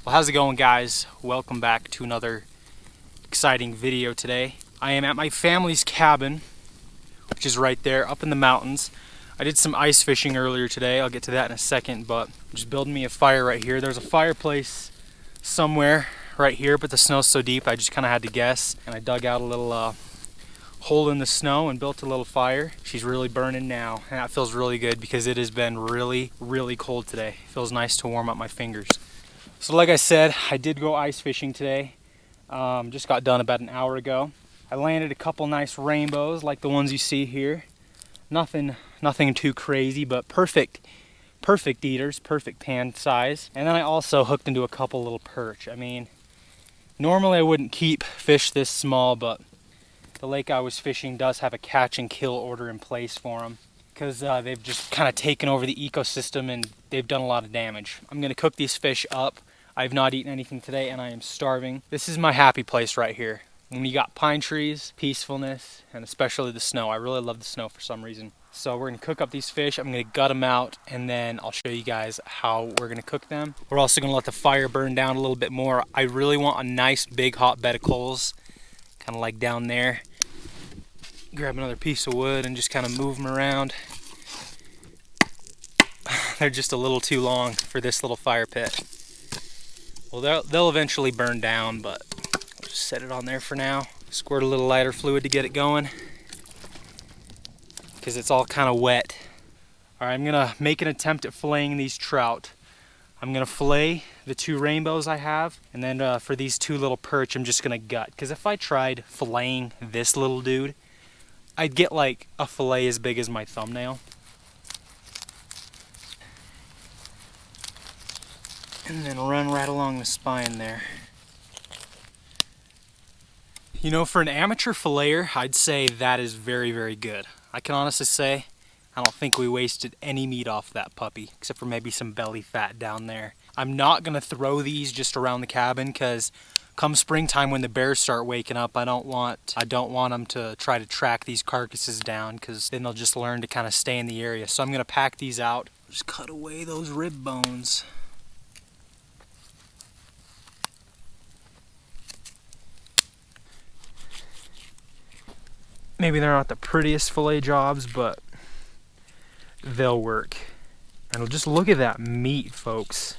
Well, how's it going, guys? Welcome back to another exciting video today. I am at my family's cabin, which is right there up in the mountains. I did some ice fishing earlier today. I'll get to that in a second, but I'm just building me a fire right here. There's a fireplace somewhere right here, but the snow's so deep I just kind of had to guess, and I dug out a little hole in the snow and built a little fire. She's really burning now, and that feels really good because it has been really cold today. It feels nice to warm up my fingers. So like I said, I did go ice fishing today. Just got done about an hour ago. I landed a couple nice rainbows like the ones you see here. Nothing too crazy, but perfect eaters, perfect pan size. And then I also hooked into a couple little perch. I mean, normally I wouldn't keep fish this small, but the lake I was fishing does have a catch and kill order in place for them because they've just kind of taken over the ecosystem and they've done a lot of damage. I'm gonna cook these fish up. I've not eaten anything today and I am starving. This is my happy place right here. When you got pine trees, peacefulness, and especially the snow. I really love the snow for some reason. So we're gonna cook up these fish. I'm gonna gut them out and then I'll show you guys how we're gonna cook them. We're also gonna let the fire burn down a little bit more. I really want a nice big hot bed of coals, kind of like down there. Grab another piece of wood and just kind of move them around. They're just a little too long for this little fire pit. Well, they'll eventually burn down, but I'll just set it on there for now. Squirt a little lighter fluid to get it going because it's all kind of wet. All right, I'm gonna make an attempt at filleting these trout. I'm gonna fillet the two rainbows I have, and then for these two little perch, I'm just gonna gut. Because if I tried filleting this little dude, I'd get like a fillet as big as my thumbnail. And then run right along the spine there. You know, for an amateur filleter, I'd say that is very good. I can honestly say, I don't think we wasted any meat off that puppy, except for maybe some belly fat down there. I'm not gonna throw these just around the cabin because come springtime when the bears start waking up, I don't want them to try to track these carcasses down because then they'll just learn to kind of stay in the area. So I'm gonna pack these out. Just cut away those rib bones. Maybe they're not the prettiest fillet jobs, but they'll work. And just look at that meat, folks.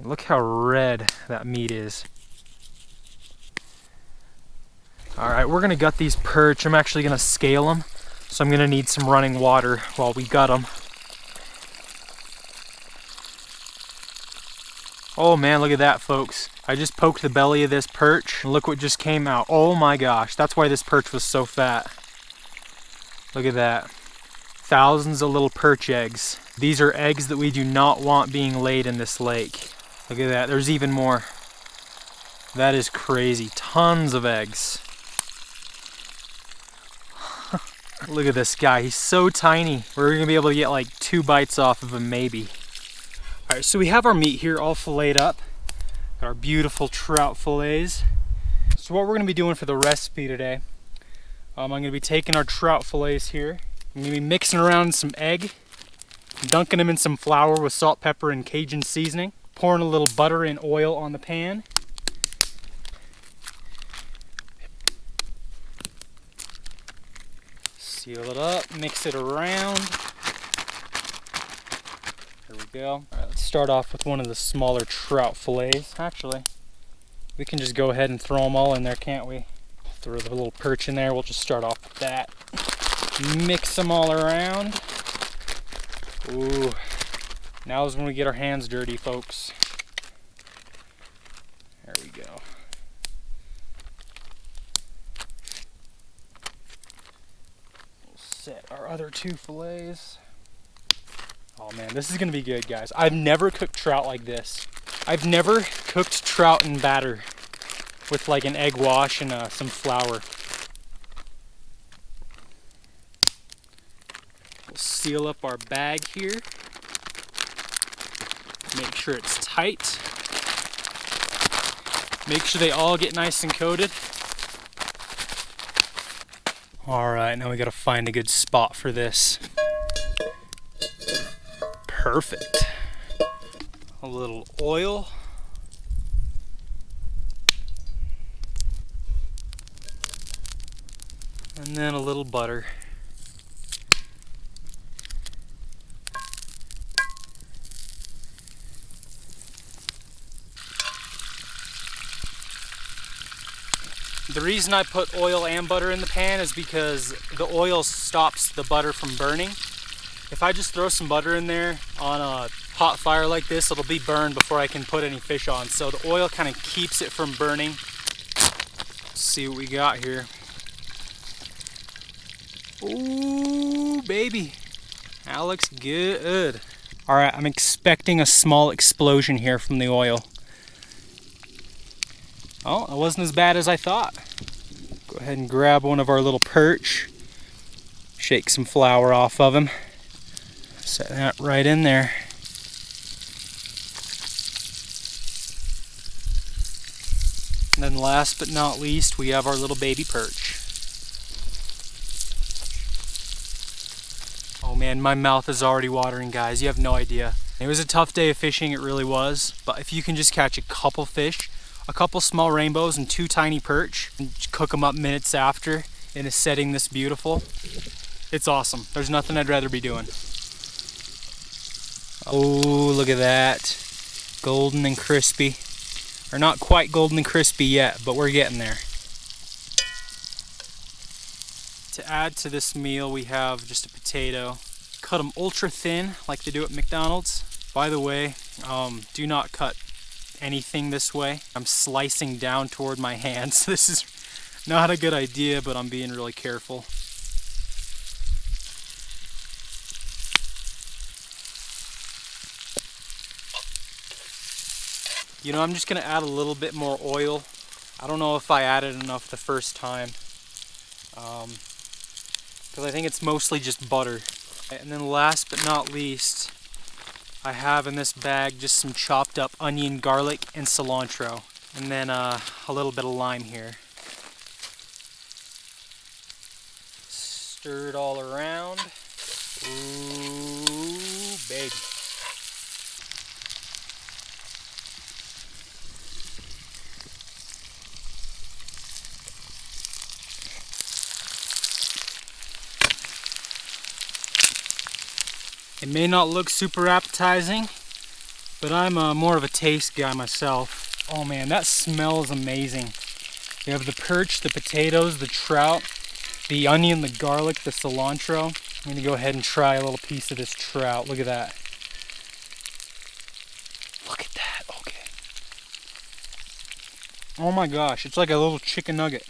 Look how red that meat is. All right, we're gonna gut these perch. I'm actually gonna scale them, so I'm gonna need some running water while we gut them. Oh man, look at that, folks. I just poked the belly of this perch, and look what just came out. Oh my gosh, that's why this perch was so fat. Look at that. Thousands of little perch eggs. These are eggs that we do not want being laid in this lake. Look at that, there's even more. That is crazy, tons of eggs. Look at this guy, he's so tiny. We're gonna be able to get like 2 bites off of him maybe. All right, so we have our meat here all filleted up. Got our beautiful trout fillets. So what we're gonna be doing for the recipe today, I'm gonna be taking our trout fillets here. I'm gonna be mixing around some egg, dunking them in some flour with salt, pepper, and Cajun seasoning, pouring a little butter and oil on the pan. Seal it up, mix it around. There we go. All right, let's start off with one of the smaller trout fillets. Actually, we can just go ahead and throw them all in there, can't we? Throw the little perch in there. We'll just start off with that. Mix them all around. Ooh, now is when we get our hands dirty, folks. There we go. We'll set our other 2 fillets. Oh man, this is gonna be good, guys. I've never cooked trout like this. I've never cooked trout in batter with like an egg wash and some flour. We'll seal up our bag here. Make sure it's tight. Make sure they all get nice and coated. All right, now we gotta find a good spot for this. Perfect. A little oil. And then a little butter. The reason I put oil and butter in the pan is because the oil stops the butter from burning. If I just throw some butter in there on a hot fire like this, it'll be burned before I can put any fish on. So the oil kind of keeps it from burning. Let's see what we got here. Ooh, baby. That looks good. All right, I'm expecting a small explosion here from the oil. Oh, it wasn't as bad as I thought. Go ahead and grab one of our little perch. Shake some flour off of him. Set that right in there. And then last but not least, we have our little baby perch. Oh man, my mouth is already watering, guys. You have no idea. It was a tough day of fishing, it really was. But if you can just catch a couple fish, a couple small rainbows and 2 tiny perch, and cook them up minutes after in a setting this beautiful, it's awesome. There's nothing I'd rather be doing. Oh, look at that. Golden and crispy. Or not quite golden and crispy yet, but we're getting there. To add to this meal, we have just a potato. Cut them ultra thin like they do at McDonald's. By the way, do not cut anything this way. I'm slicing down toward my hands. This is not a good idea, but I'm being really careful. You know, I'm just gonna add a little bit more oil. I don't know if I added enough the first time, because I think it's mostly just butter. And then last but not least, I have in this bag just some chopped up onion, garlic, and cilantro. And then a little bit of lime here. Stir it all around. Ooh, baby. It may not look super appetizing, but I'm more of a taste guy myself. Oh man, that smells amazing. You have the perch, the potatoes, the trout, the onion, the garlic, the cilantro. I'm gonna go ahead and try a little piece of this trout. Look at that. Look at that, okay. Oh my gosh, it's like a little chicken nugget,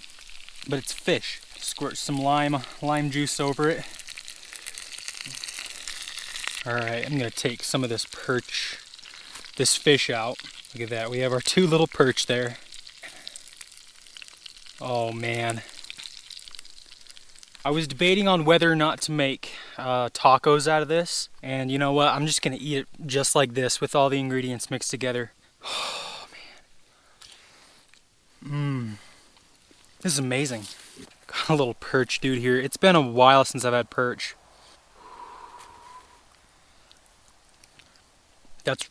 but it's fish. Squirt some lime juice over it. Alright, I'm gonna take some of this fish out. Look at that, we have our 2 little perch there. Oh man. I was debating on whether or not to make tacos out of this. And you know what, I'm just gonna eat it just like this with all the ingredients mixed together. Oh man. This is amazing. Got a little perch dude here. It's been a while since I've had perch.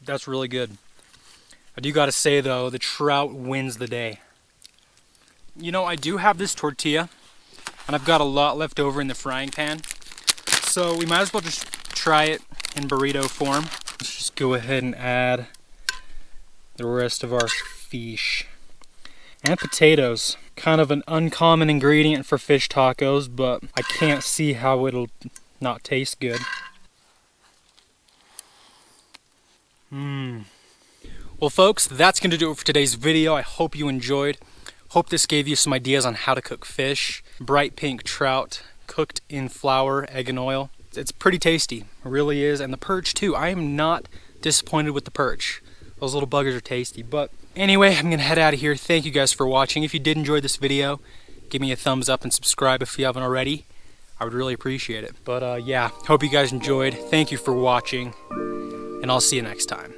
That's really good. I do gotta say though, the trout wins the day. You know, I do have this tortilla, and I've got a lot left over in the frying pan. So we might as well just try it in burrito form. Let's just go ahead and add the rest of our fish. And potatoes. Kind of an uncommon ingredient for fish tacos, but I can't see how it'll not taste good. Well folks, that's going to do it for today's video. I hope you enjoyed. Hope this gave you some ideas on how to cook fish. Bright pink trout cooked in flour, egg, and oil. It's pretty tasty, it really is. And the perch too. I am not disappointed with the perch. Those little buggers are tasty. But anyway, I'm going to head out of here. Thank you guys for watching. If you did enjoy this video, give me a thumbs up and subscribe if you haven't already. I would really appreciate it. But yeah, hope you guys enjoyed. Thank you for watching. And I'll see you next time.